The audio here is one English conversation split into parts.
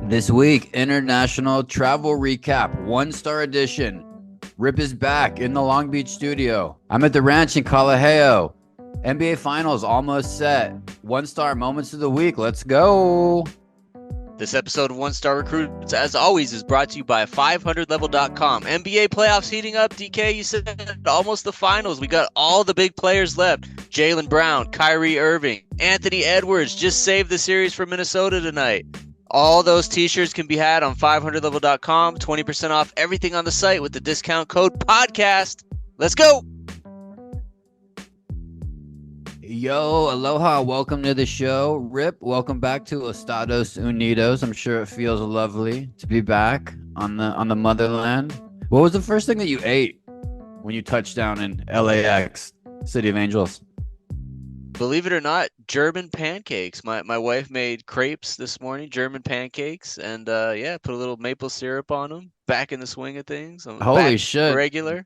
This week, International Travel Recap, one-star edition. Rip is back in the Long Beach studio. I'm at the ranch in Kalaheo. NBA Finals almost set. One-star moments of the week. Let's go. This episode of One Star Recruits, as always, is brought to you by 500level.com. NBA playoffs heating up. DK, you said almost the finals. We got all the big players left. Jaylen Brown, Kyrie Irving, Anthony Edwards just saved the series for Minnesota tonight. All those t-shirts can be had on 500level.com. 20% off everything on the site with the discount code PODCAST. Let's go. Yo, aloha. Welcome to the show. Rip, welcome back to Estados Unidos. I'm sure it feels lovely to be back on the motherland. What was the first thing that you ate when you touched down in LAX, City of Angels? Believe it or not, German pancakes. My wife made crepes this morning, German pancakes, and put a little maple syrup on them. Back in the swing of things. I'm Holy back shit. regular.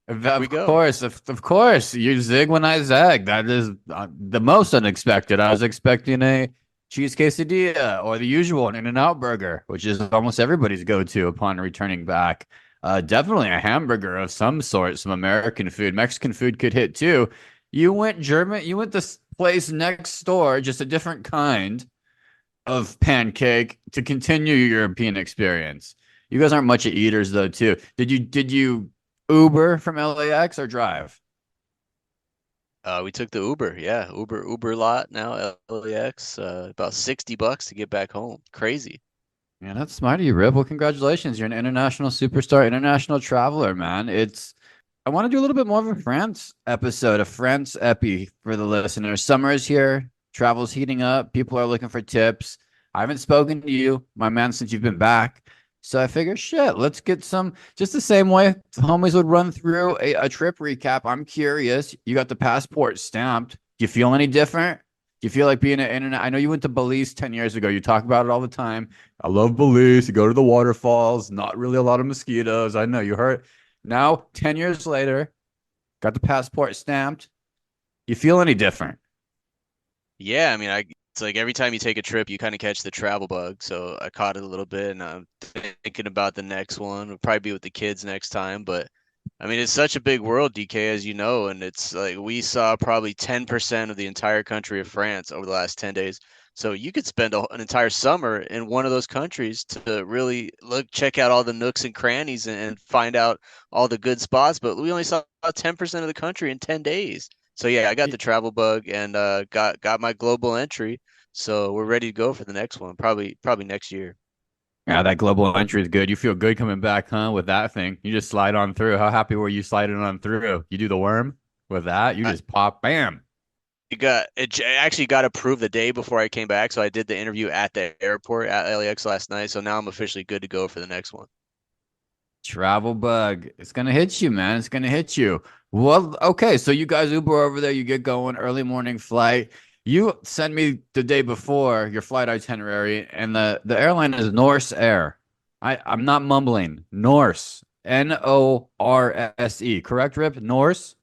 Of course. You zig when I zag. That is the most unexpected. I was expecting a cheese quesadilla or the usual, an In-N-Out burger, which is almost everybody's go-to upon returning back. Definitely a hamburger of some sort, some American food. Mexican food could hit too. You went German. You went this place next door, just a different kind of pancake to continue your European experience. You guys aren't much of eaters though, too. Did you Uber from LAX or drive? We took the Uber. Yeah, Uber lot now LAX. About $60 to get back home. Crazy. Yeah, that's smart of you, Rip. Well, congratulations. You're an international superstar, international traveler, man. I want to do a little bit more of a France episode, a France epi for the listeners. Summer is here. Travel's heating up. People are looking for tips. I haven't spoken to you, my man, since you've been back. So I figure, shit, let's get some, just the same way homies would run through a trip recap. I'm curious. You got the passport stamped. Do you feel any different? Do you feel like being an internet? I know you went to Belize 10 years ago. You talk about it all the time. I love Belize. You go to the waterfalls, not really a lot of mosquitoes. I know you heard. Now, 10 years later, got the passport stamped. You feel any different? Yeah, I mean, it's like every time you take a trip, you kind of catch the travel bug. So I caught it a little bit, and I'm thinking about the next one. We'll probably be with the kids next time. But I mean, it's such a big world, DK, as you know, and it's like we saw probably 10% of the entire country of France over the last 10 days. So you could spend an entire summer in one of those countries to really check out all the nooks and crannies and find out all the good spots. But we only saw 10% of the country in 10 days. So yeah, I got the travel bug and got my global entry. So we're ready to go for the next one, probably next year. Yeah, that global entry is good. You feel good coming back, huh? With that thing, you just slide on through. How happy were you sliding on through? You do the worm with that, you just pop, bam. It actually got approved the day before I came back, so I did the interview at the airport at LAX last night. So now I'm officially good to go for the next one. Travel bug. It's gonna hit you, man. It's gonna hit you. Well, okay. So you guys Uber over there, you get going, early morning flight. You send me the day before your flight itinerary, and the airline is Norse Air. I'm not mumbling. Norse. Norse. Correct, Rip? Norse?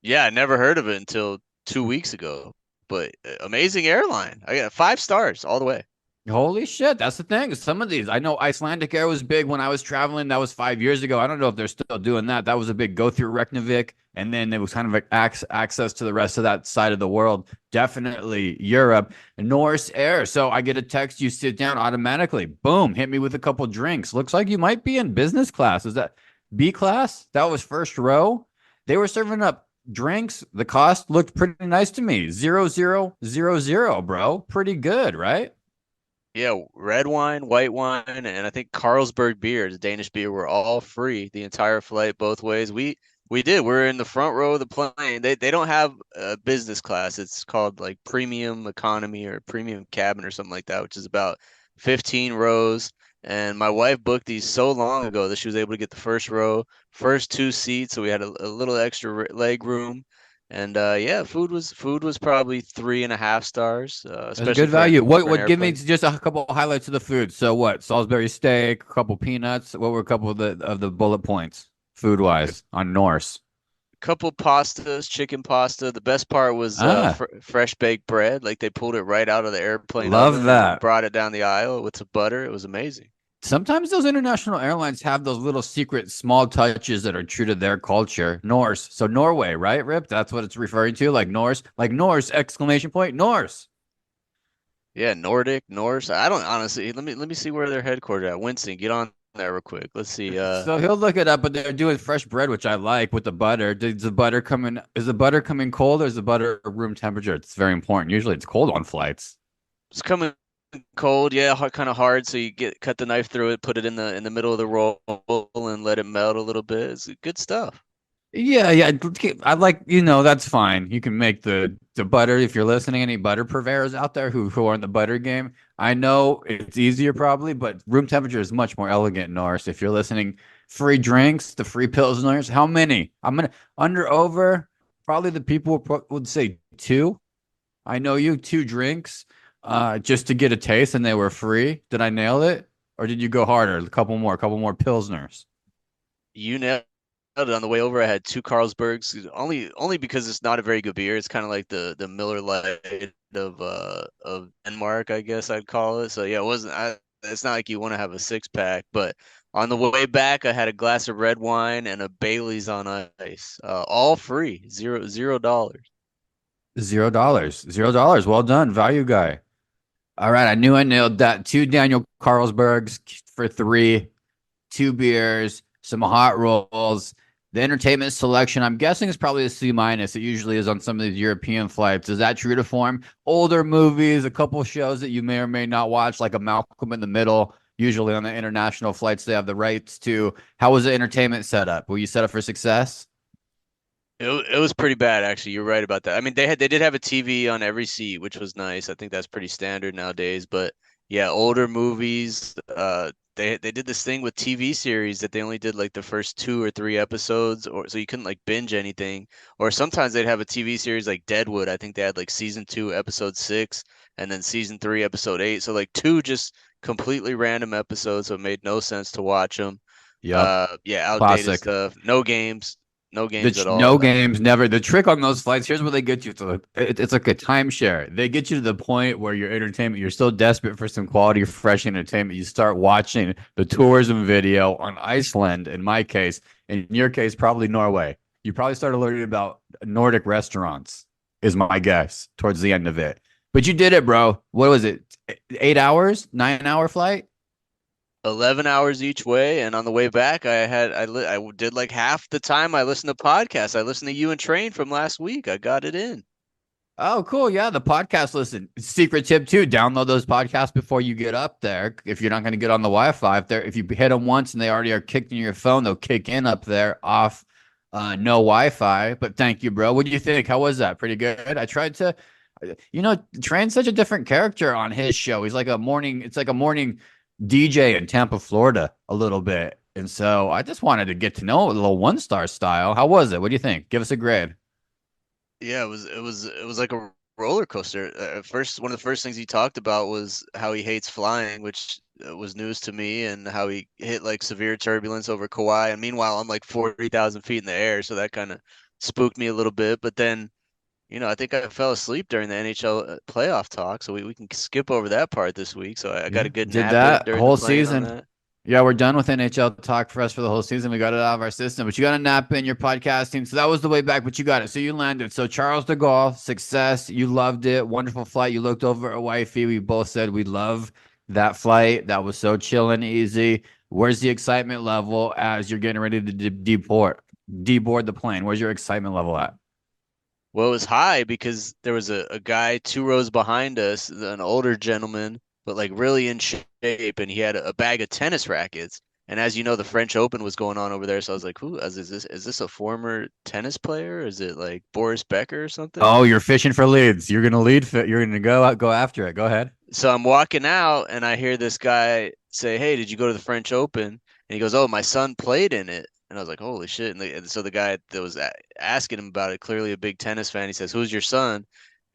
Yeah, I never heard of it until 2 weeks ago, but amazing airline. I got 5 stars all the way. Holy shit, that's the thing. Some of these, I know Icelandic Air was big when I was traveling. That was 5 years ago. I don't know if they're still doing that. That was a big go through Reykjavik, and then it was kind of like access to the rest of that side of the world. Definitely Europe. Norse Air. So I get a text, you sit down automatically. Boom, hit me with a couple drinks. Looks like you might be in business class. Is that B class? That was first row. They were serving up drinks. The cost looked pretty nice to me. 0000, bro. Pretty good, right? Yeah, red wine, white wine, and I think Carlsberg beer, the Danish beer, were all free the entire flight both ways. We did. We're in the front row of the plane. They don't have business class. It's called like premium economy or premium cabin or something like that, which is about 15 rows. And my wife booked these so long ago that she was able to get the first row, first 2 seats, so we had a little extra leg room. And yeah, food was probably 3.5 stars, That's a especially good for an value. What for an give me airplane. just a couple of highlights of the food. So what? Salisbury steak, a couple peanuts. What were a couple of the bullet points food wise on Norse? couple pastas, chicken pasta. The best part was Ah, fresh baked bread. Like they pulled it right out of the airplane love oven and that. brought it down the aisle with some butter. It was amazing. Sometimes those international airlines have those little secret small touches that are true to their culture. Norse. So Norway, right, Rip? That's what it's referring to. Like Norse, exclamation point, Norse. Yeah, Nordic, Norse. I don't honestly. Let me see where they're headquartered at. Winston, get on there real quick. Let's see. So he'll look it up, but they're doing fresh bread, which I like with the butter. Does the butter come in? Is the butter coming cold or is the butter room temperature? It's very important. Usually it's cold on flights. It's coming cold. Yeah, kind of hard. So you cut the knife through it, put it in the middle of the roll, and let it melt a little bit. It's good stuff. Yeah, yeah. I like, that's fine. You can make the butter if you're listening. Any butter purveyors out there who are in the butter game. I know it's easier probably, but room temperature is much more elegant, Norris. If you're listening, free drinks, the free pilsners. How many? I'm gonna under over. Probably the people would say two. I know you two drinks, just to get a taste, and they were free. Did I nail it, or did you go harder? A couple more pilsners. You nailed it on the way over. I had two Carlsbergs, only because it's not a very good beer. It's kind of like the Miller Lite of Denmark, I guess I'd call it. So yeah, it wasn't. It's not like you want to have a six pack, but on the way back, I had a glass of red wine and a Bailey's on ice, all free, $0. $0. $0. Well done, value guy. All right, I knew I nailed that. Two Daniel Carlsbergs for three, two beers, some hot rolls. The entertainment selection, I'm guessing, is probably a C minus. It usually is on some of these European flights. Is that true to form? Older movies, a couple shows that you may or may not watch, like a Malcolm in the Middle. Usually on the international flights, they have the rights to. How was the entertainment set up? Were you set up for success? It was pretty bad actually. You're right about that. I mean, they did have a TV on every seat, which was nice. I think that's pretty standard nowadays. But yeah, older movies. They did this thing with TV series that they only did like the first two or three episodes, or so you couldn't like binge anything. Or sometimes they'd have a TV series like Deadwood. I think they had like season two, episode six, and then season three, episode eight. So like two just completely random episodes, so it made no sense to watch them. Yep. Yeah, outdated Classic. stuff. No games at No all. games, never. The trick on those flights, here's what they get you. It's like a timeshare. They get you to the point where your entertainment, you're still desperate for some quality, fresh entertainment. You start watching the tourism video on Iceland, in my case. In your case, probably Norway. You probably started learning about Nordic restaurants, is my guess, towards the end of it. But you did it, bro. What was it? 8 hours? 9 hour flight? 11 hours each way, and on the way back I did like half the time I listened to podcasts. I listened to you and Train from last week. I got it in. Oh, cool. Yeah, the podcast. Listen, secret tip too, download those podcasts before you get up there. If you're not going to get on the Wi-Fi, if you hit them once and they already are kicked in your phone, they'll kick in up there off no Wi-Fi. But thank you, bro. What do you think? How was that? Pretty good. I tried to, Tran's such a different character on his show. It's like a morning DJ in Tampa, Florida, a little bit. And so I just wanted to get to know it a little one star style. How was it? What do you think? Give us a grade. Yeah, it was like a roller coaster. At first, one of the first things he talked about was how he hates flying, which was news to me, and how he hit like severe turbulence over Kauai. And meanwhile, I'm like 40,000 feet in the air, so that kind of spooked me a little bit. But then, I think I fell asleep during the NHL playoff talk, so we can skip over that part this week. So I got Yeah, a good did nap in that during the whole plane on season. that. Yeah, we're done with NHL talk for us for the whole season. We got it out of our system, but you got to nap in your podcasting. So that was the way back, but you got it. So you landed. So Charles de Gaulle, success. You loved it. Wonderful flight. You looked over at wifey. We both said we love that flight. That was so chill and easy. Where's the excitement level as you're getting ready to deboard the plane? Where's your excitement level at? Well, it was high because there was a guy two rows behind us, an older gentleman, but like really in shape, and he had a bag of tennis rackets. And as you know, the French Open was going on over there, so I was like, "Who is this a former tennis player? Is it like Boris Becker or something?" Oh, you're fishing for leads. You're gonna lead. You're gonna go after it. Go ahead. So I'm walking out, and I hear this guy say, "Hey, did you go to the French Open?" And he goes, "Oh, my son played in it." And I was like, "Holy shit!" And so the guy that was asking him about it, clearly a big tennis fan, he says, "Who's your son?"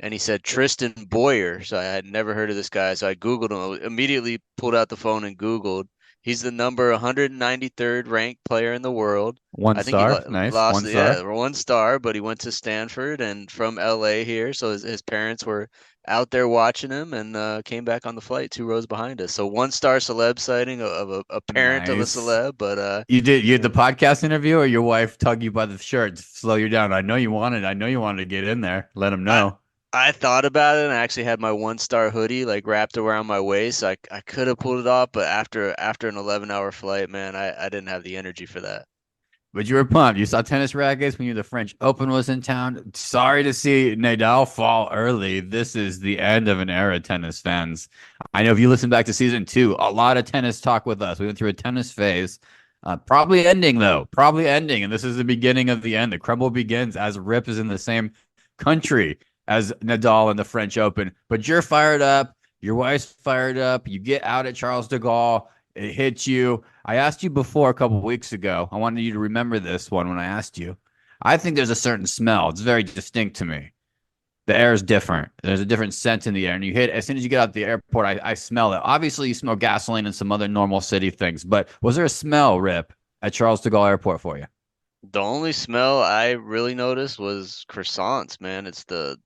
And he said Tristan Boyer. So I had never heard of this guy. So I Googled him. I immediately pulled out the phone and Googled. He's the number 193rd ranked player in the world. One I think he star. Nice. lost, One yeah, star. 1 star, but he went to Stanford and from LA here. So his parents were out there watching him and came back on the flight 2 rows behind us. So 1 star celeb sighting of a parent of a Nice. celeb, but You had the podcast interview, or your wife tug you by the shirt, slow you down. I know you wanted to get in there. Let him I know. I thought about it and I actually had my 1 star hoodie like wrapped around my waist. I could have pulled it off, but after an 11-hour flight, man, I didn't have the energy for that. But you were pumped. You saw tennis rackets when the French Open was in town. Sorry to see Nadal fall early. This is the end of an era, tennis fans. I know if you listen back to season two, a lot of tennis talk with us. We went through a tennis phase. Probably ending, though. Probably ending. And this is the beginning of the end. The crumble begins as Rip is in the same country as Nadal in the French Open. But you're fired up. Your wife's fired up. You get out at Charles de Gaulle. It hits you. I asked you before a couple of weeks ago. I wanted you to remember this one when I asked you. I think there's a certain smell. It's very distinct to me. The air is different. There's a different scent in the air. And you hit, as soon as you get out the airport, I smell it. Obviously, you smell gasoline and some other normal city things. But was there a smell, Rip, at Charles de Gaulle Airport for you? The only smell I really noticed was croissants, man. It's the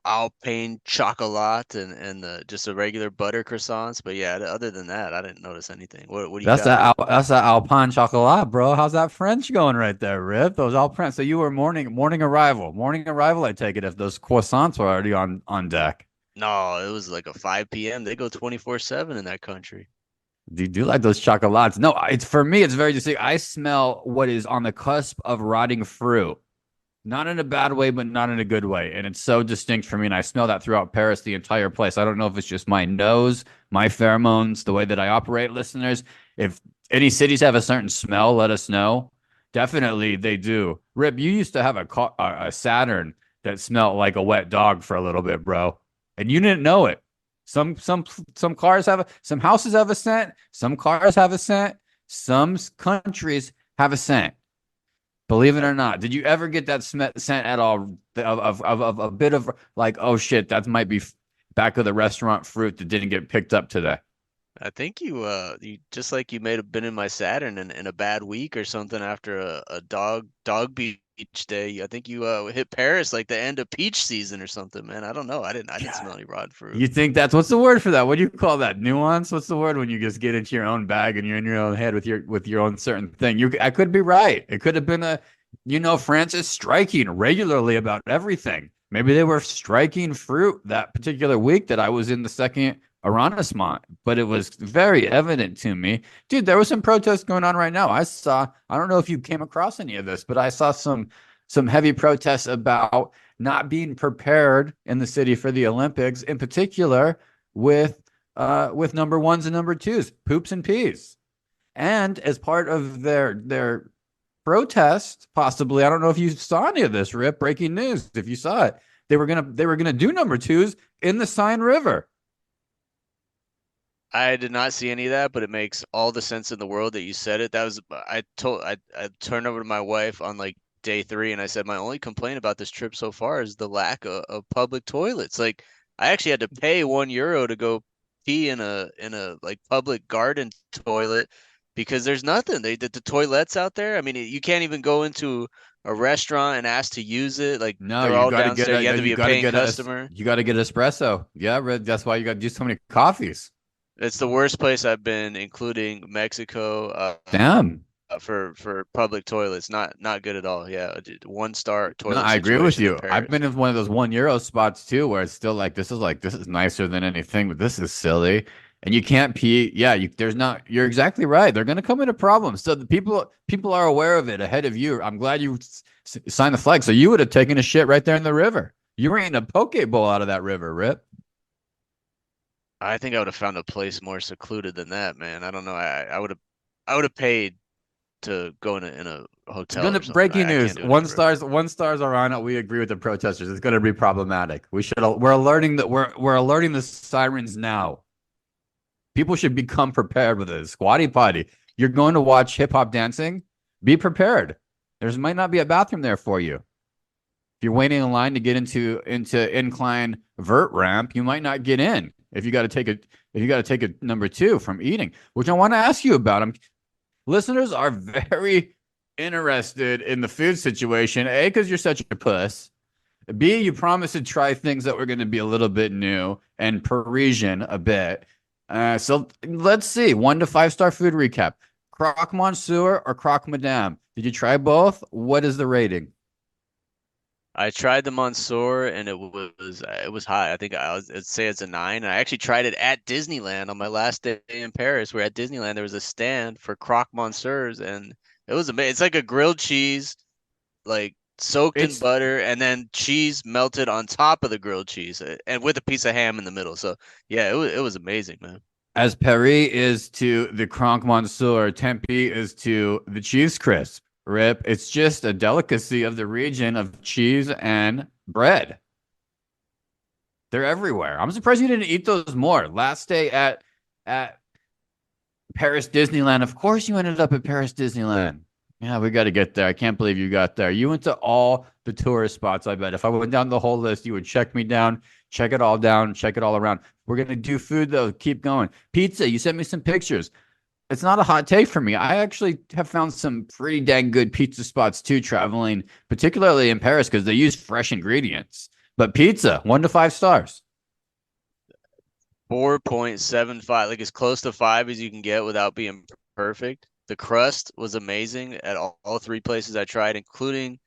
Alpine chocolat and the just the regular butter croissants. But yeah, other than that, I didn't notice anything. What do you got? That's that Alpine chocolat, bro. How's that French going right there, Rip? Those Alpine. So you were morning arrival. Morning arrival, I take it, if those croissants were already on deck. No, it was like a 5 p.m. They go 24/7 in that country. Do like those chocolates? No, it's for me. It's very distinct. I smell what is on the cusp of rotting fruit, not in a bad way, but not in a good way, and it's so distinct for me. And I smell that throughout Paris, the entire place. I don't know if it's just my nose, my pheromones, the way that I operate. Listeners, if any cities have a certain smell, let us know. Definitely, they do. Rip, you used to have a Saturn that smelled like a wet dog for a little bit, bro, and you didn't know it. Some cars some houses have a scent, some cars have a scent, some countries have a scent. Believe it I, or not, did you ever get that scent at all of a bit of like, oh shit, that might be back of the restaurant fruit that didn't get picked up today? I think you just like you may have been in my Saturn in a bad week or something after a dog beach day. I think you hit Paris like the end of peach season or something, man. I don't know. I didn't smell God. any rotten fruit. You think that's what's the word for that? What do you call that? Nuance? What's the word when you just get into your own bag and you're in your own head with your own certain thing? I could be right. It could have been France is striking regularly about everything. Maybe they were striking fruit that particular week that I was in the second arrondissement, but it was very evident to me. Dude, there was some protests going on right now. I don't know if you came across any of this, but I saw some heavy protests about not being prepared in the city for the Olympics, in particular with number ones and number twos, poops and peas. And as part of their protest, possibly, I don't know if you saw any of this, Rip. Breaking news. If you saw it, they were gonna do number twos in the Seine River. I did not see any of that, but it makes all the sense in the world that you said it. I turned over to my wife on like day 3 and I said my only complaint about this trip so far is the lack of public toilets. Like I actually had to pay €1 to go pee in a like public garden toilet because there's nothing. The toilets out there. I mean, you can't even go into a restaurant and ask to use it. Like No, they're all downstairs. You have to be a paying customer. you got to get espresso. Yeah, Red. That's why you got to do so many coffees. It's the worst place I've been, including Mexico, Damn. for public toilets. Not good at all. Yeah, 1 star No, toilet I agree with situation in you. I've Paris. been in one of those €1 spots too, where it's still this is nicer than anything, but this is silly. And you can't pee. Yeah, there's not. You're exactly right. They're going to come into problems. So the people are aware of it ahead of you. I'm glad you signed the flag. So you would have taken a shit right there in the river. You were eating a poke bowl out of that river, Rip. I think I would have found a place more secluded than that, man. I don't know. I would have paid to go in a It's hotel gonna or something. breaking I news. can't do it in a river. One stars are on it. We agree with the protesters. It's gonna be problematic. We're alerting that we're alerting the sirens now. People should become prepared with it. Squatty potty. You're going to watch hip hop dancing. Be prepared. There's might not be a bathroom there for you. If you're waiting in line to get into incline vert ramp, you might not get in. if you got to take a if you got to take a number two from eating, which I want to ask you about. Listeners are very interested in the food situation. A, because you're such a puss. B, you promised to try things that were going to be a little bit new and Parisian a bit. So let's see. 1 to 5 star food recap. Croque Monsieur or Croque Madame? Did you try both? What is the rating? I tried the Mansour and it was high. I think I'd say it's a 9. And I actually tried it at Disneyland on my last day in Paris. Where at Disneyland there was a stand for croque monsieurs, and it was amazing. It's like a grilled cheese, like soaked in It's butter, and then cheese melted on top of the grilled cheese, and with a piece of ham in the middle. So yeah, it was amazing, man. as Paris is to the Croque Monsieur, Tempe is to the cheese crisp. Rip. It's just a delicacy of the region of cheese and bread. They're everywhere. I'm surprised you didn't eat those more. Last day at Paris Disneyland. Of course, you ended up at Paris Disneyland. Yeah, we got to get there. I can't believe you got there. You went to all the tourist spots, I bet. If I went down the whole list, you would check me down, check it all down, check it all around. We're going to do food, though. Keep going. Pizza, you sent me some pictures. It's not a hot take for me. I actually have found some pretty dang good pizza spots, too, traveling, particularly in Paris, because they use fresh ingredients. But pizza, 1 to 5 stars. 4.75, like as close to 5 as you can get without being perfect. The crust was amazing at all 3 places I tried, including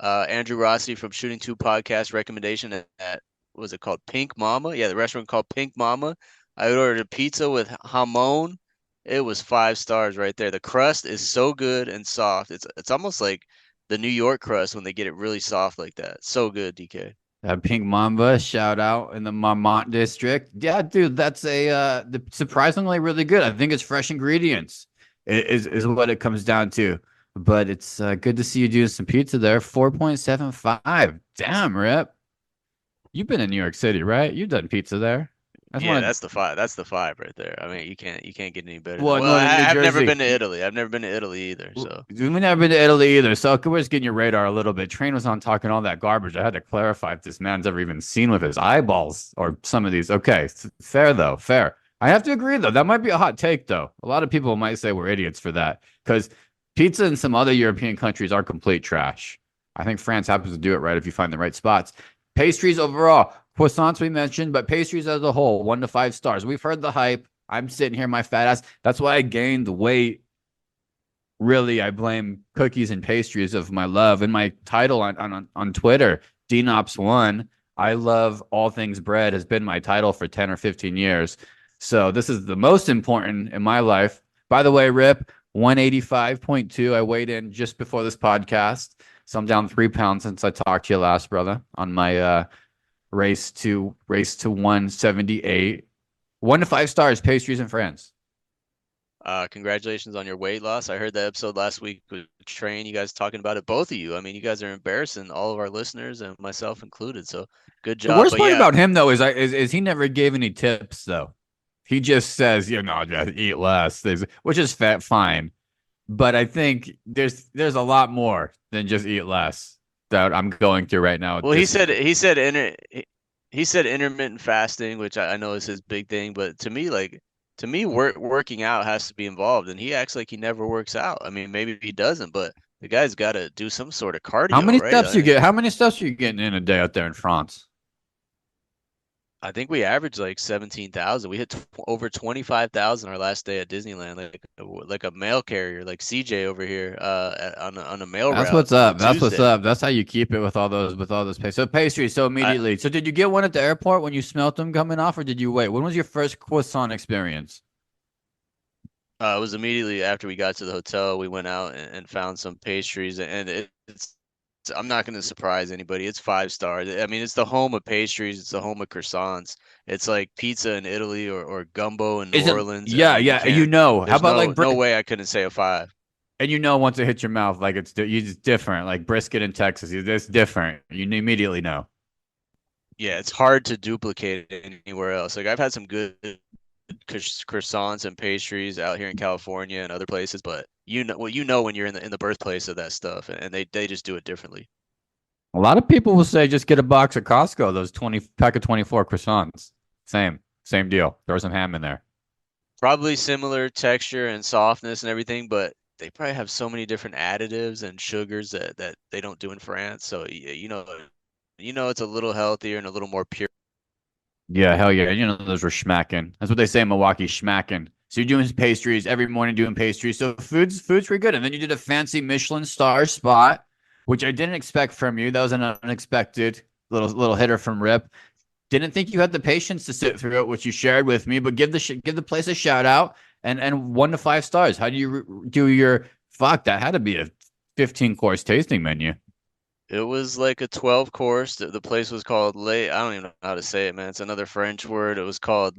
Andrew Rossi from Shooting Two Podcast recommendation at what was it called? Pink Mama. Yeah, the restaurant called Pink Mama. I ordered a pizza with hamon. It was 5 stars right there. The crust is so good and soft. It's almost like the New York crust when they get it really soft like that. So good, DK. Pink Mamba, shout out in the Marmont district. Yeah, dude, that's surprisingly really good. I think it's fresh ingredients is what it comes down to. But it's good to see you doing some pizza there. 4.75. Damn, Rip. You've been in New York City, right? You've done pizza there. I just Yeah, want to. that's the 5. That's the 5 right there. I mean, you can't get any better than. Well, Well, no, in New I've never Jersey. been to Italy. I've never been to Italy either. So We've never been to Italy either, so we're just getting your radar a little bit. Train was on talking all that garbage. I had to clarify if this man's ever even seen with his eyeballs or some of these. Okay, fair though, fair. I have to agree though. That might be a hot take though. A lot of people might say we're idiots for that because pizza in some other European countries are complete trash. I think France happens to do it right if you find the right spots. Pastries overall, croissants we mentioned, but pastries as a whole, 1 to 5 stars. We've heard the hype. I'm sitting here, my fat ass. That's why I gained weight. Really, I blame cookies and pastries of my love. And my title on Twitter, DNops1, I love all things bread, has been my title for 10 or 15 years. So this is the most important in my life. By the way, Rip, 185.2. I weighed in just before this podcast. So I'm down 3 pounds since I talked to you last, brother, on my race to 178. 1 to 5 stars, pastries and friends. congratulations on your weight loss. I heard that episode last week with Train. You guys talking about it, both of you. I mean, you guys are embarrassing all of our listeners and myself included. So good The job. worst But part yeah, about him though is he never gave any tips though. He just says, just eat less, which is fine. But I think there's a lot more than just eat less that I'm going through right now with well, he this. said he said intermittent fasting, which I know is his big thing. But to me, working out has to be involved, and he acts like he never works out. I mean, maybe he doesn't, but the guy's got to do some sort of How cardio, many right? steps you get? How many steps are you getting in a day out there in France? I think we averaged like 17,000. We hit over 25,000 our last day at Disneyland, like a mail carrier, like CJ over here, on a mail That's route what's on a up. That's what's Tuesday. up. That's how you keep it with all those pastries. So pastries. So I immediately. So did you get one at the airport when you smelt them coming off, or did you wait? When was your first croissant experience? It was immediately after we got to the hotel. We went out and found some pastries, and I'm not going to surprise anybody. It's 5 stars. I mean, it's the home of pastries. It's the home of croissants. It's like pizza in Italy or gumbo in New Is it? Orleans. I Yeah, mean, you yeah. can't. How There's about no like no way I couldn't say a 5. and once it hits your mouth, like it's different. Like brisket in Texas, it's different. You immediately know. Yeah, it's hard to duplicate it anywhere else. Like I've had some good croissants and pastries out here in California and other places, but you know when you're in the birthplace of that stuff, and they just do it differently. A lot of people will say just get a box of Costco, those 20 pack of 24 croissants. Same. Same deal. Throw some ham in there. Probably similar texture and softness and everything, but they probably have so many different additives and sugars that they don't do in France. So you know it's a little healthier and a little more pure. Yeah, hell yeah. You know, those were schmacking. That's what they say in Milwaukee, schmacking. So you're doing pastries every morning, doing pastries. So food's pretty good. And then you did a fancy Michelin star spot, which I didn't expect from you. That was an unexpected little hitter from Rip. Didn't think you had the patience to sit through it, which you shared with me. But give the place a shout out and 1 to 5 stars. How do you do your fuck? That had to be a 15 course tasting menu. It was like a 12 course. The place was called Le. I don't even know how to say it, man. It's another French word. It was called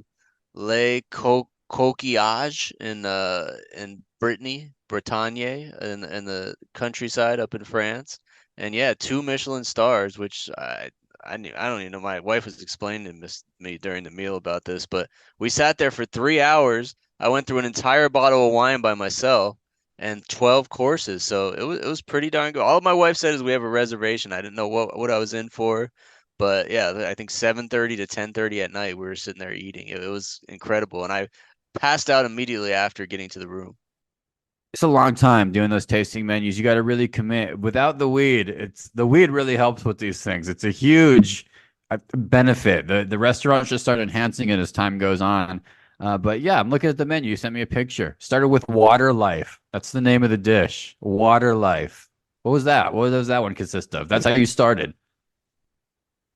Coquillage in Brittany, Bretagne, in the countryside up in France. And yeah, 2 Michelin stars, which I don't even know. My wife was explaining to me during the meal about this, but we sat there for 3 hours. I went through an entire bottle of wine by myself and 12 courses. So it was pretty darn good. All my wife said is we have a reservation. I didn't know what I was in for. But yeah, I think 7:30 to 10:30 at night we were sitting there eating. It was incredible, and I passed out immediately after getting to the room. It's a long time doing those tasting menus. You got to really commit. Without the weed, it's the weed really helps with these things. It's a huge benefit. The restaurant should start enhancing it as time goes on. But yeah, I'm looking at the menu. You sent me a picture. Started with Water Life. That's the name of the dish. Water Life. What was that? What does that one consist of? That's how you started.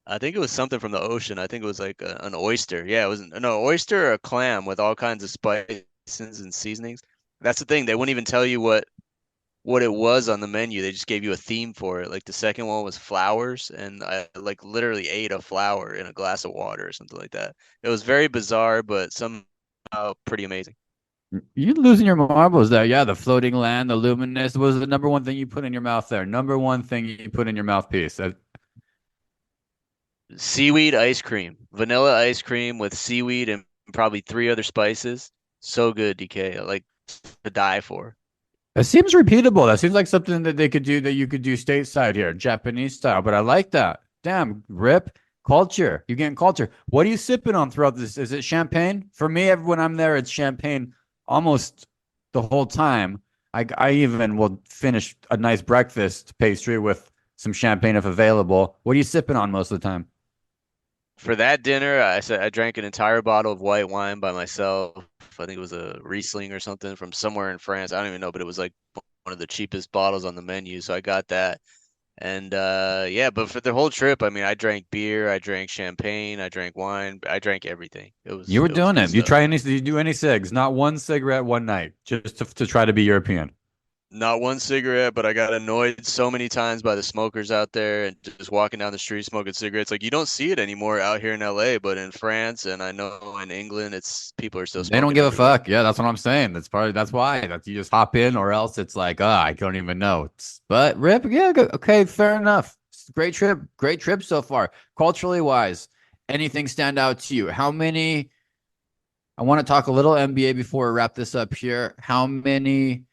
I think it was something from the ocean. I think it was like an oyster. Yeah, it was no oyster or a clam with all kinds of spices and seasonings. That's the thing. They wouldn't even tell you what it was on the menu. They just gave you a theme for it. Like the second one was flowers, and I like literally ate a flower in a glass of water or something like that. It was very bizarre, but somehow pretty amazing. You losing your marbles there. Yeah, the floating land, the luminous was the number one thing you put in your mouth there. Number one thing you put in your mouthpiece. Seaweed ice cream, vanilla ice cream with seaweed and probably 3 other spices. So good, DK. Like to die for. It seems repeatable. That seems like something that they could do that you could do stateside here, Japanese style. But I like that. Damn, Rip, culture. You're getting culture. What are you sipping on throughout this? Is it champagne? For me, when I'm there, it's champagne almost the whole time. I even will finish a nice breakfast pastry with some champagne if available. What are you sipping on most of the time? For that dinner, I said I drank an entire bottle of white wine by myself. I think it was a Riesling or something from somewhere in France. I don't even know, but it was like one of the cheapest bottles on the menu, so I got that. And yeah, but for the whole trip, I mean, I drank beer, I drank champagne, I drank wine, I drank everything. It You was were it was doing good it. You stuff. try any? Did you do any cigs? Not one cigarette one night, just to try to be European. Not one cigarette, but I got annoyed so many times by the smokers out there and just walking down the street smoking cigarettes. Like you don't see it anymore out here in LA, but in France and I know in England, it's people are still They don't smoking give a everywhere. fuck. Yeah, that's what I'm saying. That's why that you just hop in, or else it's like, I don't even know. But Rip, yeah, okay, fair enough. Great trip so far. Culturally wise, anything stand out to you? How many? I want to talk a little NBA before we wrap this up here. How many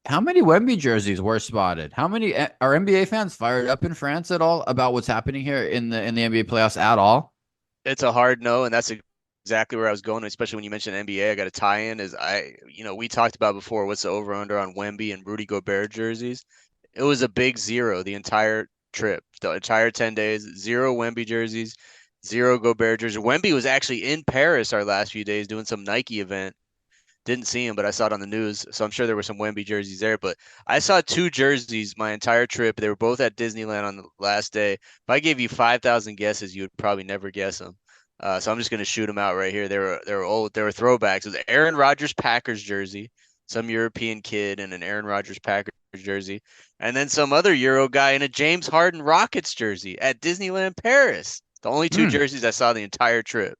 Wemby jerseys were spotted? How many are NBA fans fired up in France at all about what's happening here in the NBA playoffs at all? It's a hard no, and that's exactly where I was going, especially when you mentioned NBA. I got to tie in is we talked about before what's the over under on Wemby and Rudy Gobert jerseys. It was a big zero the entire trip, the entire 10 days, zero Wemby jerseys, zero Gobert jerseys. Wemby was actually in Paris our last few days doing some Nike event. Didn't see him, but I saw it on the news, so I'm sure there were some Wemby jerseys there. But I saw 2 jerseys my entire trip. They were both at Disneyland on the last day. If I gave you 5,000 guesses, you would probably never guess them. So I'm just gonna shoot them out right here. They were old. They were throwbacks. It was Aaron Rodgers Packers jersey, some European kid in an Aaron Rodgers Packers jersey, and then some other Euro guy in a James Harden Rockets jersey at Disneyland Paris. The only two Hmm. jerseys I saw the entire trip.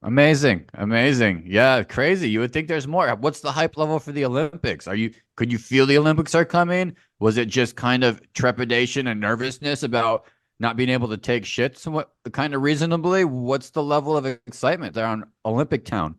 Amazing. Amazing. Yeah, crazy. You would think there's more. What's the hype level for the Olympics? Could you feel the Olympics are coming? Was it just kind of trepidation and nervousness about not being able to take shit somewhat kind of reasonably? What's the level of excitement there on Olympic Town?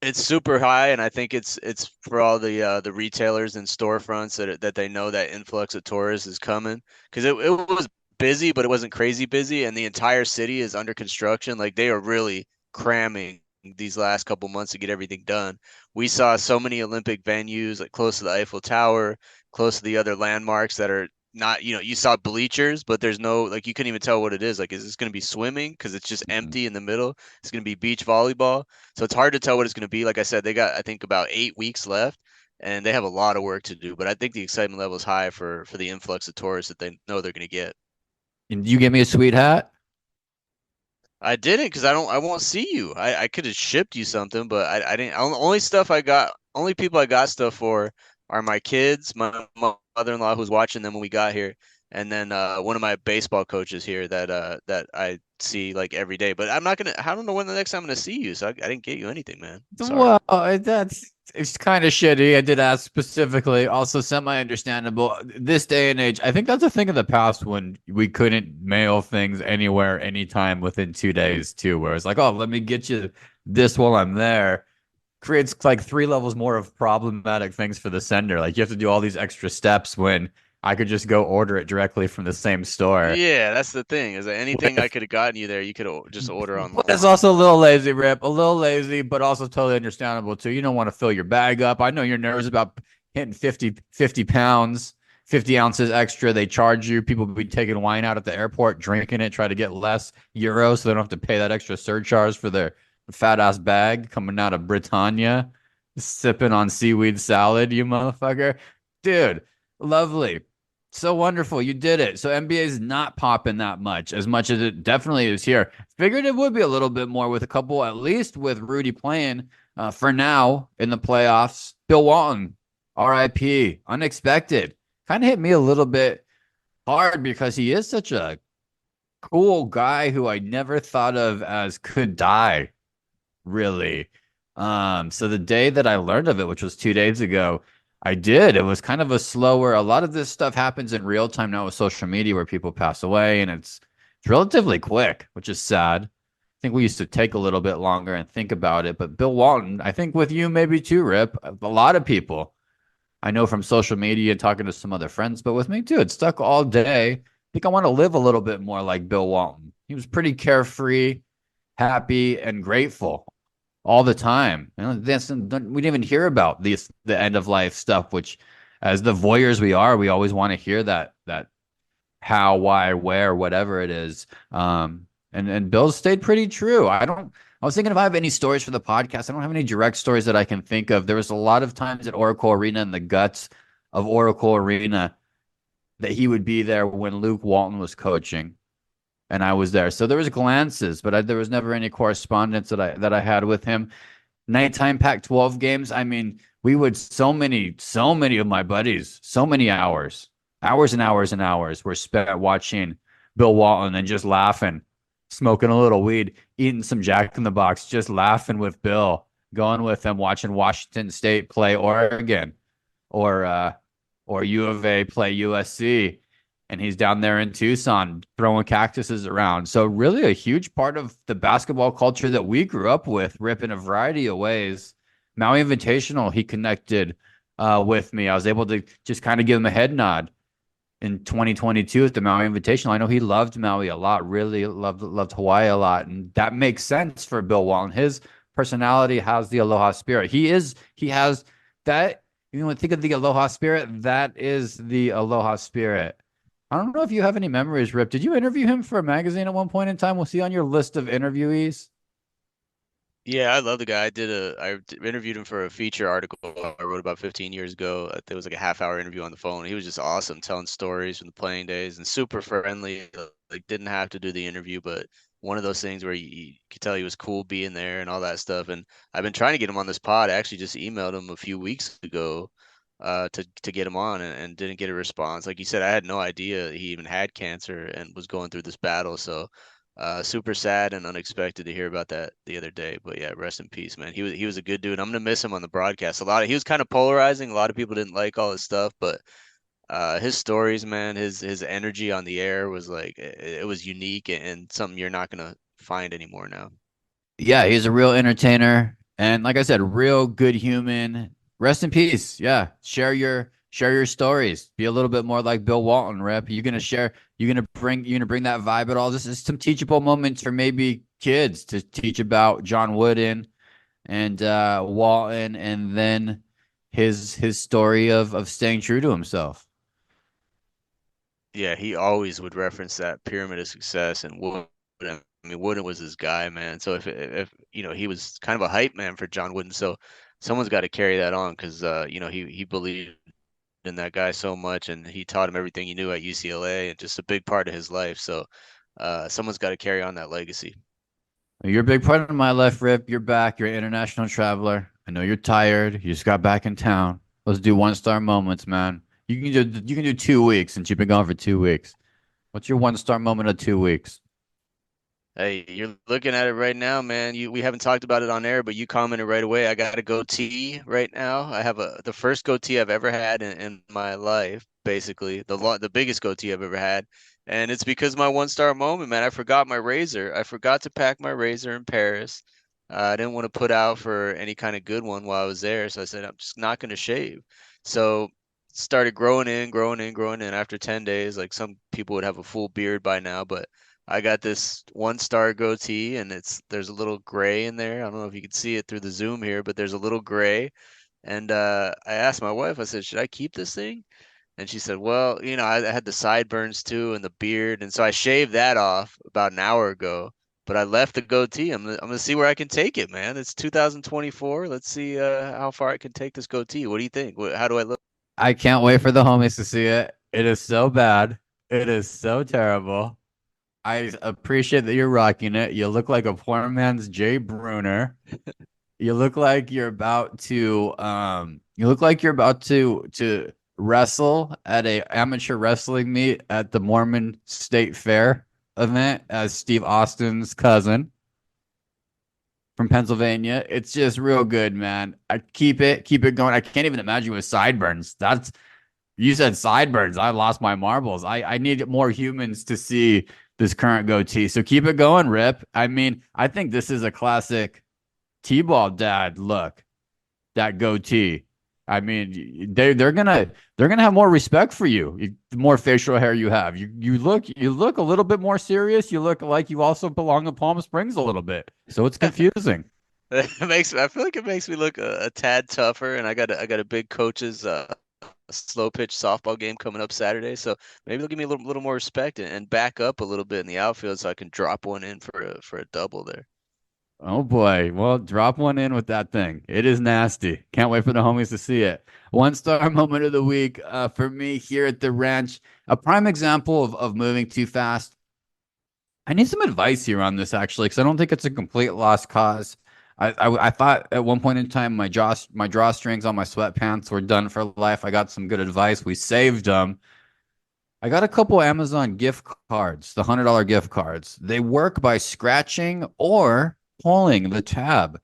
It's super high, and I think it's for all the retailers and storefronts that they know that influx of tourists is coming because it was busy, but it wasn't crazy busy, and the entire city is under construction. Like they are really cramming these last couple months to get everything done. We saw so many Olympic venues like close to the Eiffel Tower, close to the other landmarks that are not, you saw bleachers, but there's no, like, you couldn't even tell what it is. Like, is this going to be swimming? Because it's just Mhm. empty in the middle. It's going to be beach volleyball. So it's hard to tell what it's going to be. Like I said, they got, I think, about 8 weeks left, and they have a lot of work to do. But I think the excitement level is high for the influx of tourists that they know they're going to get. And you give me a sweet hat? I didn't because I won't see you. I could have shipped you something, but I didn't. Only stuff I got, only people I got stuff for are my kids, my mother-in-law who's watching them when we got here, and then one of my baseball coaches here that I see like every day. But I'm not gonna. I don't know when the next time I'm gonna see you, so I didn't get you anything, man. Sorry. Well, that's it's kind of shitty. I did ask specifically, also semi-understandable. This day and age, I think that's a thing of the past when we couldn't mail things anywhere, anytime within 2 days, too, where it's like, oh, let me get you this while I'm there. Creates like 3 levels more of problematic things for the sender. Like you have to do all these extra steps when I could just go order it directly from the same store. Yeah, that's the thing. Is that anything I With could have gotten you there, you could just order But it's online. also a little lazy, Rip. A little lazy, but also totally understandable too. You don't want to fill your bag up. I know you're nervous about hitting 50 pounds, 50 ounces extra. They charge you. People be taking wine out at the airport, drinking it, try to get less euros so they don't have to pay that extra surcharge for their fat ass bag coming out of Britannia, sipping on seaweed salad, you motherfucker. Dude, lovely. So wonderful. You did it. So NBA is not popping that much as it definitely is here. Figured it would be a little bit more with a couple, at least with Rudy playing for now in the playoffs. Bill Walton, RIP, unexpected. Kind of hit me a little bit hard because he is such a cool guy who I never thought of as could die, really. So the day that I learned of it, which was 2 days ago, I did. It was kind of a slower. A lot of this stuff happens in real time now with social media where people pass away, and it's relatively quick, which is sad. I think we used to take a little bit longer and think about it, but Bill Walton, I think with you maybe too, Rip, a lot of people I know from social media and talking to some other friends, but with me too, it stuck all day. I think I want to live a little bit more like Bill Walton. He was pretty carefree, happy, and grateful all the time. We didn't even hear about the end of life stuff, which, as the voyeurs we are, we always want to hear that how, why, where, whatever it is. And Bill stayed pretty true. I was thinking if I have any stories for the podcast. I don't have any direct stories that I can think of. There was a lot of times at Oracle Arena in the guts of Oracle Arena that he would be there when Luke Walton was coaching and I was there. So there was glances, but there was never any correspondence that I had with him. Nighttime Pac-12 games. I mean, we would so many of my buddies, so many hours and hours and hours were spent watching Bill Walton and just laughing, smoking a little weed, eating some Jack in the Box, just laughing with Bill, going with him, watching Washington State play Oregon or or U of A play USC, and he's down there in Tucson throwing cactuses around. So really a huge part of the basketball culture that we grew up with, Rip, in a variety of ways. Maui Invitational, he connected with me. I was able to just kind of give him a head nod in 2022 at the Maui Invitational. I know he loved Maui a lot, really loved Hawaii a lot, and that makes sense for Bill Walton. His personality has the aloha spirit. He has that. You know, think of the aloha spirit. That is the aloha spirit. I don't know if you have any memories, Rip. Did you interview him for a magazine at one point in time? Was he on your list of interviewees? Yeah, I love the guy. Interviewed him for a feature article I wrote about 15 years ago. It was like a half-hour interview on the phone. He was just awesome, telling stories from the playing days and super friendly. Like didn't have to do the interview, but one of those things where you could tell he was cool being there and all that stuff. And I've been trying to get him on this pod. I actually just emailed him a few weeks ago, to get him on and didn't get a response. Like you said, I had no idea he even had cancer and was going through this battle. So super sad and unexpected to hear about that the other day. But yeah, rest in peace, man. He was a good dude. I'm gonna miss him on the broadcast. He was kind of polarizing. A lot of people didn't like all his stuff, but his stories, man, his energy on the air was like it was unique and something you're not gonna find anymore now. Yeah, he's a real entertainer, and like I said, real good human. Rest in peace. Yeah, share your stories. Be a little bit more like Bill Walton, Rep. You're gonna bring that vibe at all. This is some teachable moments for maybe kids to teach about John Wooden and Walton, and then his story of staying true to himself. Yeah, he always would reference that pyramid of success and Wooden. I mean, Wooden was his guy, man. So if he was kind of a hype man for John Wooden, so someone's got to carry that on because he believed in that guy so much, and he taught him everything he knew at UCLA, and just a big part of his life. So someone's got to carry on that legacy. You're a big part of my life, Rip. You're back. You're an international traveler. I know you're tired. You just got back in town. Let's do one star moments, man. You can do 2 weeks since you've been gone for 2 weeks. What's your one star moment of 2 weeks? Hey, you're looking at it right now, man. We haven't talked about it on air, but you commented right away. I got a goatee right now. I have the first goatee I've ever had in my life, basically the biggest goatee I've ever had, and it's because of my one-star moment, man. I forgot my razor. I forgot to pack my razor in Paris. I didn't want to put out for any kind of good one while I was there, so I said I'm just not going to shave. So started growing in, growing in, growing in. After 10 days, like some people would have a full beard by now, but I got this one-star goatee, and there's a little gray in there. I don't know if you can see it through the zoom here, but there's a little gray. And I asked my wife, I said, should I keep this thing? And she said, well, I had the sideburns too and the beard, and so I shaved that off about an hour ago. But I left the goatee. I'm gonna see where I can take it, man. It's 2024. Let's see how far I can take this goatee. What do you think? How do I look? I can't wait for the homies to see it. It is so bad. It is so terrible. I appreciate that you're rocking it. You look like a poor man's Jay Bruner. You look like you're about to wrestle at a amateur wrestling meet at the Mormon State Fair event as Steve Austin's cousin from Pennsylvania. It's just real good, man. I keep it going. I can't even imagine with sideburns. That's You said sideburns. I lost my marbles. I need more humans to see this current goatee. So keep it going, Rip. I mean, I think this is a classic T-ball dad look, that goatee. I mean, they're gonna have more respect for you. The more facial hair you have. You look a little bit more serious. You look like you also belong in Palm Springs a little bit. So it's confusing. I feel like it makes me look a tad tougher, and I got a big coach's slow pitch softball game coming up Saturday, so maybe they'll give me a little more respect and back up a little bit in the outfield so I can drop one in for a double there. Oh boy. Well, drop one in with that thing. It is nasty. Can't wait for the homies to see it. One star moment of the week for me here at the ranch. A prime example of moving too fast. I need some advice here on this actually, because I don't think it's a complete lost cause. I thought at one point in time my drawstrings on my sweatpants were done for life. I got some good advice. We saved them. I got a couple Amazon gift cards, the $100 gift cards. They work by scratching or pulling the tab.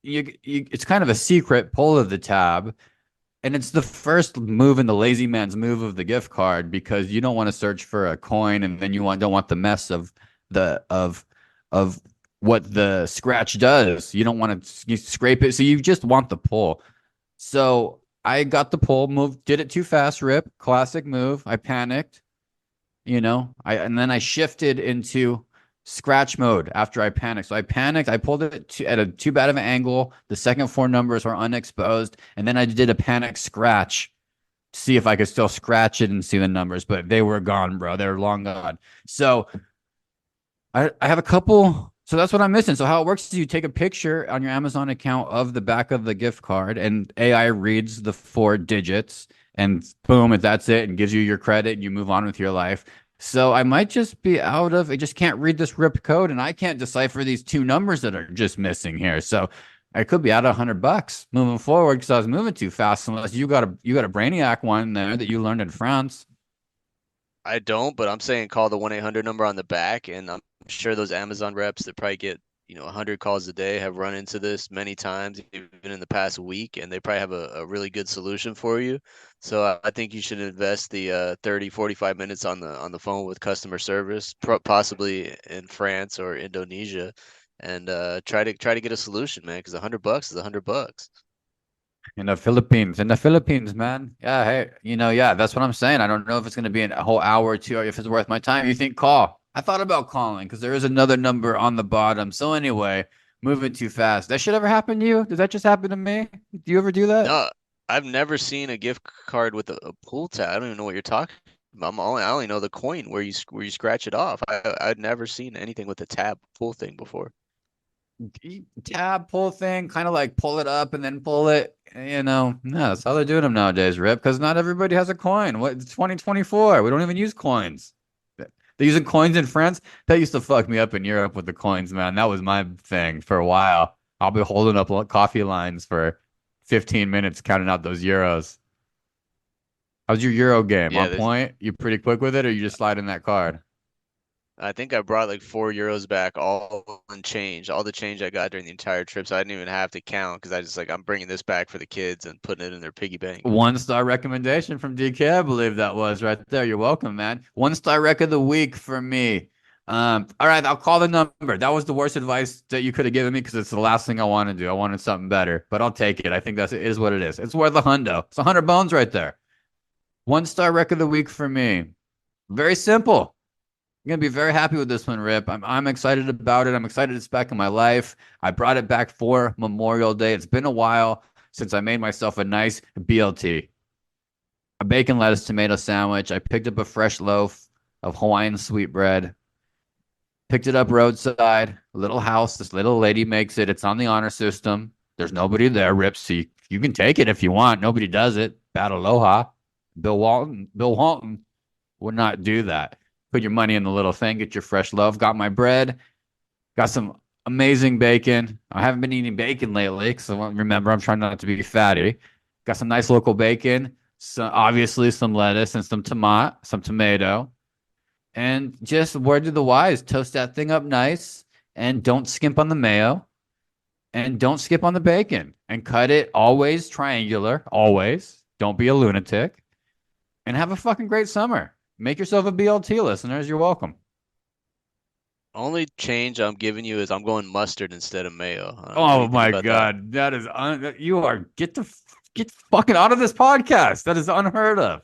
It's kind of a secret pull of the tab, and it's the first move in the lazy man's move of the gift card because you don't want to search for a coin, and then don't want the mess of the of what the scratch does. You don't want to scrape it, so you just want the pull. So I got the pull move, did it too fast, Rip. Classic move. I panicked, and then I shifted into scratch mode after I panicked. So I panicked. I pulled it at a too bad of an angle. The second four numbers were unexposed, and then I did a panic scratch to see if I could still scratch it and see the numbers, but they were gone, bro. They were long gone. So I have a couple. So that's what I'm missing. So how it works is you take a picture on your Amazon account of the back of the gift card, and AI reads the four digits, and boom, and that's it, and gives you your credit, and you move on with your life. So I might just be out of. I just can't read this ripped code, and I can't decipher these two numbers that are just missing here. So I could be out of $100 moving forward because I was moving too fast. Unless you got a brainiac one there that you learned in France. I don't, but I'm saying call the 1-800 number on the back, and I'm sure those Amazon reps that probably get 100 calls a day have run into this many times, even in the past week, and they probably have a really good solution for you. So I think you should invest the 30, 45 minutes on the phone with customer service, possibly in France or Indonesia, and try to get a solution, man, because $100 is $100. In the Philippines, man. Yeah, hey, yeah, that's what I'm saying. I don't know if it's going to be a whole hour or two, or if it's worth my time. You think call? I thought about calling because there is another number on the bottom. So anyway, moving too fast. That shit ever happen to you? Does that just happen to me? Do you ever do that? No, I've never seen a gift card with a pull tab. I don't even know what you're talking about. I only know the coin where you scratch it off. I'd never seen anything with a tab pull thing before. Tab pull thing, kind of like pull it up and then pull it. No, that's how they're doing them nowadays, Rip. Because not everybody has a coin. What? It's 2024. We don't even use coins. They're using coins in France. That used to fuck me up in Europe with the coins, man. That was my thing for a while. I'll be holding up coffee lines for 15 minutes counting out those euros. How's your Euro game? Yeah, On point? You pretty quick with it, or you just slide in that card? I think I brought like €4 back, all in change, all the change I got during the entire trip. So I didn't even have to count because I just like I'm bringing this back for the kids and putting it in their piggy bank. 1 star recommendation from DK, I believe that was right there. You're welcome, man. 1 star rec of the week for me. All right, I'll call the number. That was the worst advice that you could have given me because it's the last thing I want to do. I wanted something better, but I'll take it. I think it is what it is. It's worth a hundo. It's 100 bones right there. 1 star rec of the week for me. Very simple. I'm gonna be very happy with this one, Rip. I'm excited about it. I'm excited it's back in my life. I brought it back for Memorial Day. It's been a while since I made myself a nice BLT, a bacon lettuce tomato sandwich. I picked up a fresh loaf of Hawaiian sweetbread. Picked it up roadside, a little house. This little lady makes it. It's on the honor system. There's nobody there, Rip. So you can take it if you want. Nobody does it. Bad aloha. Bill Walton would not do that. Put your money in the little thing, get your fresh loaf. Got my bread, got some amazing bacon. I haven't been eating bacon lately because remember, I'm trying not to be fatty. Got some nice local bacon, so obviously some lettuce and some tomato. And just word to the wise, toast that thing up nice and don't skimp on the mayo and don't skip on the bacon and cut it always triangular, always. Don't be a lunatic and have a fucking great summer. Make yourself a BLT, listeners. You're welcome. Only change I'm giving you is I'm going mustard instead of mayo. What do Oh you think my about that? God. You are get fucking out of this podcast. That is unheard of.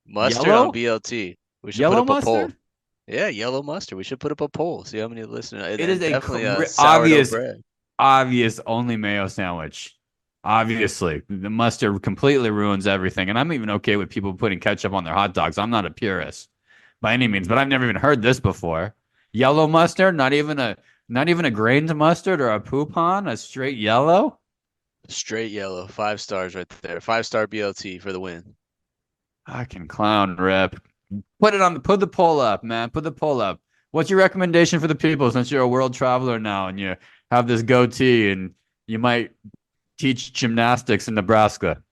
Mustard on Yellow? BLT. We should put Yellow up a poll. mustard? Yeah, yellow mustard. We should put up a poll. See how many listeners. And, It is and a definitely sourdough obvious, bread. obvious only mayo sandwich. Obviously, the mustard completely ruins everything. And I'm even okay with people putting ketchup on their hot dogs. I'm not a purist by any means, but I've never even heard this before. Yellow mustard, not even a grained mustard or a poupon, a straight yellow. Straight yellow. 5 stars right there. 5 star BLT for the win. I can clown, Rip. Put the poll up, man. Put the poll up. What's your recommendation for the people since you're a world traveler now and you have this goatee and you might teach gymnastics in Nebraska?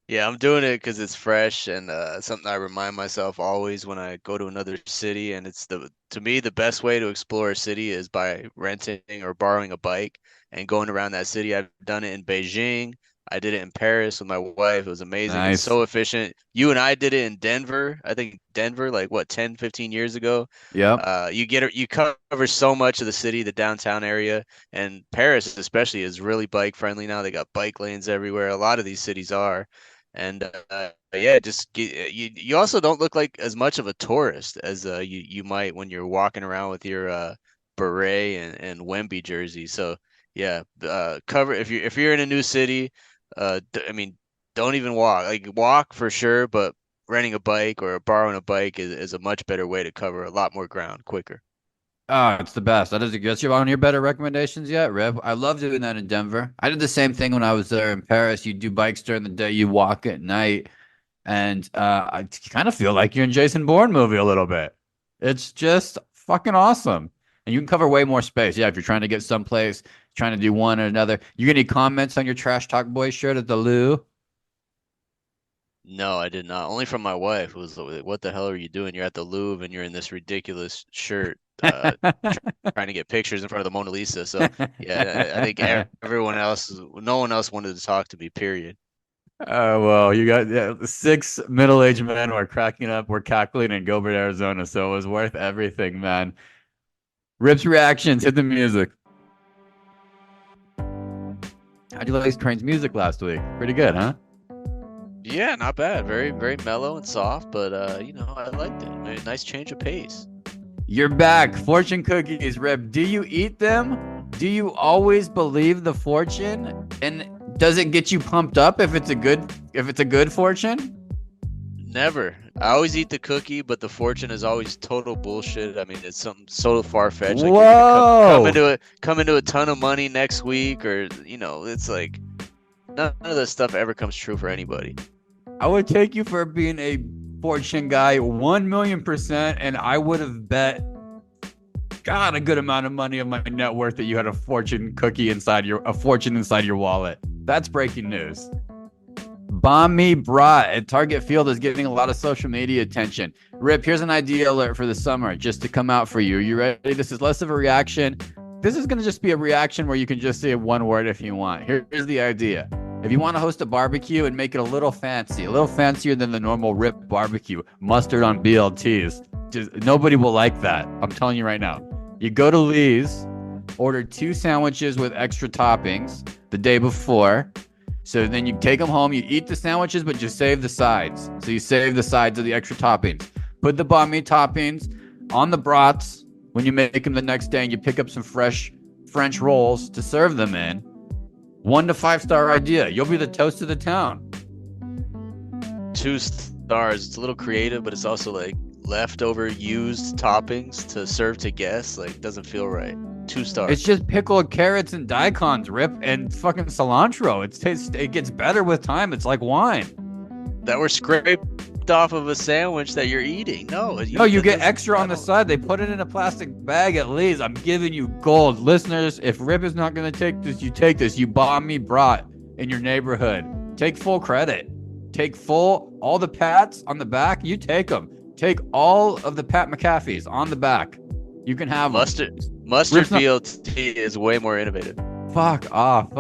Yeah, I'm doing it because it's fresh and something I remind myself always when I go to another city. And it's to me, the best way to explore a city is by renting or borrowing a bike and going around that city. I've done it in Beijing. I did it in Paris with my wife. It was amazing. It's Nice. so efficient. You and I did it in Denver. I think Denver, like what, 10, 15 years ago. Yep. You cover so much of the city, the downtown area, and Paris especially is really bike friendly now. They got bike lanes everywhere. A lot of these cities are. And yeah, you also don't look like as much of a tourist as you might when you're walking around with your beret and Wemby jersey. So yeah, cover if you're in a new city, I mean, don't even walk. Like walk for sure, but renting a bike or borrowing a bike is a much better way to cover a lot more ground quicker. Oh, it's the best. That is that's one of your better recommendations yet, Rip. I love doing that in Denver. I did the same thing when I was there in Paris. You do bikes during the day, you walk at night, and I kind of feel like you're in Jason Bourne movie a little bit. It's just fucking awesome, and you can cover way more space. Yeah, if you're trying to get someplace, trying to do one or another. You get any comments on your Trash Talk Boy shirt at the Lou? No, I did not. Only from my wife, who was like, "What the hell are you doing? You're at the Louvre and you're in this ridiculous shirt, trying to get pictures in front of the Mona Lisa." So yeah, I think everyone else, no one else wanted to talk to me. Period. Oh well, you got six middle-aged men were cracking up, we're cackling in Gilbert, Arizona, so it was worth everything, man. Rip's reactions, hit the music. How'd you like Train's music last week? Pretty good, huh? Yeah, not bad. Very, very mellow and soft, but I liked it. Nice change of pace. You're back. Fortune cookies, Rip. Do you eat them? Do you always believe the fortune? And does it get you pumped up if it's a good fortune? Never. I always eat the cookie, but the fortune is always total bullshit. I mean, it's something so far fetched. Like you're gonna Whoa. come into a ton of money next week, or it's like none of this stuff ever comes true for anybody. I would take you for being a fortune guy 1,000,000%, and I would have bet God a good amount of money of my net worth that you had a fortune inside your wallet. That's breaking news. Bomb Me Brat at Target Field is getting a lot of social media attention. Rip, here's an idea alert for the summer just to come out for you. You ready? This is less of a reaction. This is going to just be a reaction where you can just say one word if you want. Here's the idea. If you want to host a barbecue and make it a little fancy, a little fancier than the normal Rip barbecue, mustard on BLTs, just nobody will like that. I'm telling you right now. You go to Lee's, order 2 sandwiches with extra toppings the day before. So then you take them home, you eat the sandwiches, but just save the sides. So you save the sides of the extra toppings. Put the banh mi toppings on the brats when you make them the next day, and you pick up some fresh French rolls to serve them in. 1 to 5 star idea. You'll be the toast of the town. 2 stars. It's a little creative, but it's also like leftover used toppings to serve to guests. Like, doesn't feel right. 2 stars. It's just pickled carrots and daikons, Rip, and fucking cilantro. It gets better with time. It's like wine. That were scraped off of a sandwich that you're eating. No, you get extra on the side. They put it in a plastic bag at Lee's. I'm giving you gold. Listeners, if Rip is not going to take this, you take this. You Bomb Me Brat in your neighborhood. Take full credit. Take all the pats on the back. You take them. Take all of the Pat McAfees on the back. You can have Mustard Rip's BLT is way more innovative. Fuck off.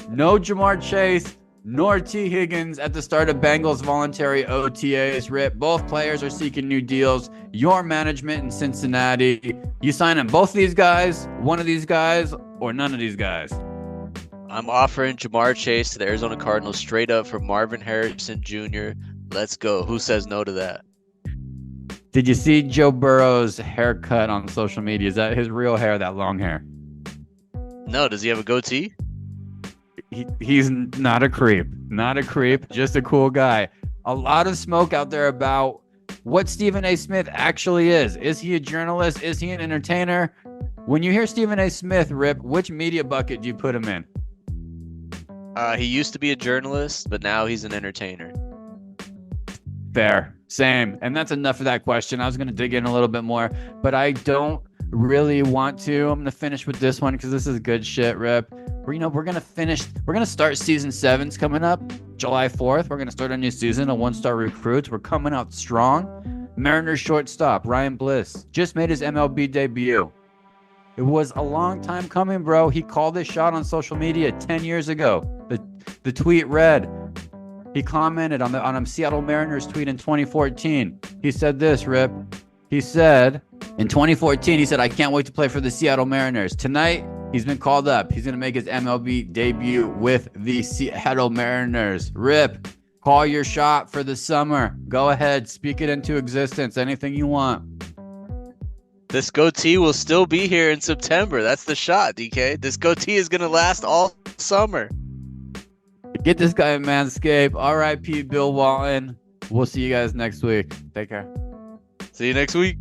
No Jamar Chase nor T. Higgins at the start of Bengals voluntary OTAs. Rip, both players are seeking new deals. Your management in Cincinnati, you sign them. Both of these guys, one of these guys, or none of these guys. I'm offering Jamar Chase to the Arizona Cardinals straight up for Marvin Harrison Jr. Let's go. Who says no to that? Did you see Joe Burrow's haircut on social media? Is that his real hair, that long hair? No, does he have a goatee? He's not a creep. Not a creep, just a cool guy. A lot of smoke out there about what Stephen A. Smith actually is. Is he a journalist? Is he an entertainer? When you hear Stephen A. Smith, Rip, which media bucket do you put him in? He used to be a journalist, but now he's an entertainer. Fair. Same. And that's enough of that question. I was going to dig in a little bit more, but I don't really want to. I'm going to finish with this one because this is good shit, Rip. We're going to start season 7's coming up July 4th. We're going to start a new season of 1-star recruits. We're coming out strong. Mariners shortstop Ryan Bliss just made his MLB debut. It was a long time coming, bro. He called this shot on social media 10 years ago. The tweet read, he commented on a Seattle Mariners tweet in 2014. He said this, Rip. He said, in 2014, he said, I can't wait to play for the Seattle Mariners. Tonight, he's been called up. He's going to make his MLB debut with the Seattle Mariners. Rip, call your shot for the summer. Go ahead. Speak it into existence. Anything you want. This goatee will still be here in September. That's the shot, DK. This goatee is going to last all summer. Get this guy at Manscaped. R.I.P. Bill Walton. We'll see you guys next week. Take care. See you next week.